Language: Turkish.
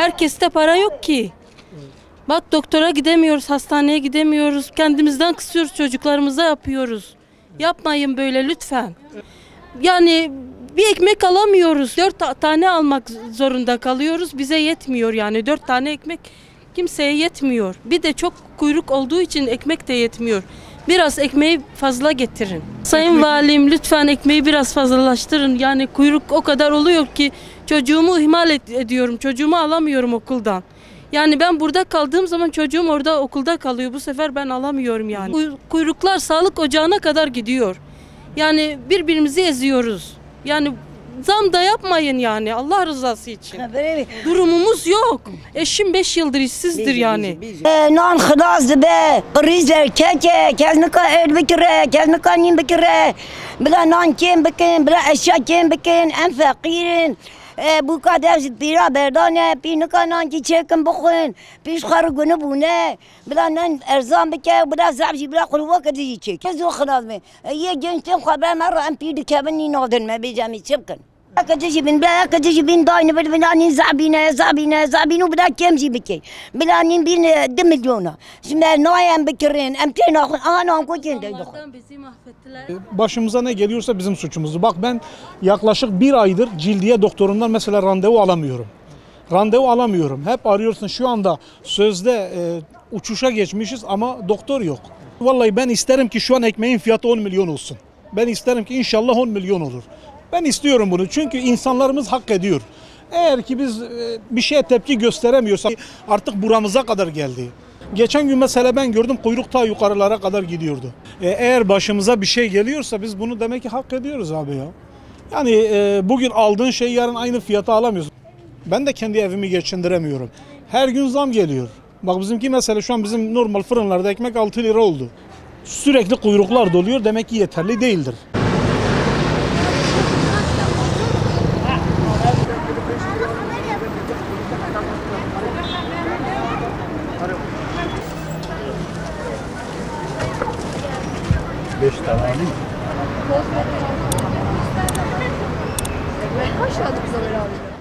Herkeste para yok ki. Bak doktora gidemiyoruz, hastaneye gidemiyoruz. Kendimizden kısıyoruz, çocuklarımıza yapıyoruz. Yapmayın böyle lütfen. Yani bir ekmek alamıyoruz. 4 tane almak zorunda kalıyoruz. Bize yetmiyor yani. 4 tane ekmek kimseye yetmiyor. Bir de çok kuyruk olduğu için ekmek de yetmiyor. Biraz ekmeği fazla getirin. Sayın Valim lütfen ekmeği biraz fazlalaştırın. Yani kuyruk o kadar oluyor ki çocuğumu ihmal ediyorum. Çocuğumu alamıyorum okuldan. Yani ben burada kaldığım zaman çocuğum orada okulda kalıyor. Bu sefer ben alamıyorum yani. Kuyruklar sağlık ocağına kadar gidiyor. Yani birbirimizi eziyoruz. Yani zam da yapmayın yani Allah rızası için. Durumumuz yok. Eşim 5 yıldır işsizdir yani. نان خلاص به قريزة كاكا كازنكا إير بكرة كازنكا نين بكرة بلا نان كين بكين بلا أشياء كين بكين أم فقيرين bu kadar bira berdane pinaka nan ki çekin bakın piş kargını bu ne bilen erzan bike bila zabji bila kulva kadici çek kezo خلاص mı ye gençten haber mara am pidi kabini nadın mı bejami çekin كدجي بن بلا كدجي بن داين بالبناني زعبينا زعبينا زعبينو بلا كمجي بكي بلاني بين دم مليونا شما نايم بكرين امتين اخن انا ام كوكين Başımıza ne geliyorsa bizim suçumuzdu. Bak ben yaklaşık 1 aydır cildiye doktorundan mesela randevu alamıyorum. Randevu alamıyorum. Hep arıyorsun şu anda sözde uçuşa geçmişiz ama doktor yok. Vallahi ben isterim ki şu an ekmeğin fiyatı 10 milyon olsun. Ben isterim ki inşallah 10 milyon olur. Ben istiyorum bunu çünkü insanlarımız hak ediyor. Eğer ki biz bir şeye tepki gösteremiyorsak artık buramıza kadar geldi. Geçen gün mesela ben gördüm kuyruk ta yukarılara kadar gidiyordu. Eğer başımıza bir şey geliyorsa biz bunu demek ki hak ediyoruz abi ya. Yani bugün aldığın şeyi yarın aynı fiyata alamıyorsun. Ben de kendi evimi geçindiremiyorum. Her gün zam geliyor. Bak bizimki mesela şu an bizim normal fırınlarda ekmek 6 lira oldu. Sürekli kuyruklar doluyor demek ki yeterli değildir. Beş tane alayım. Kaç aldık bize böyle abi?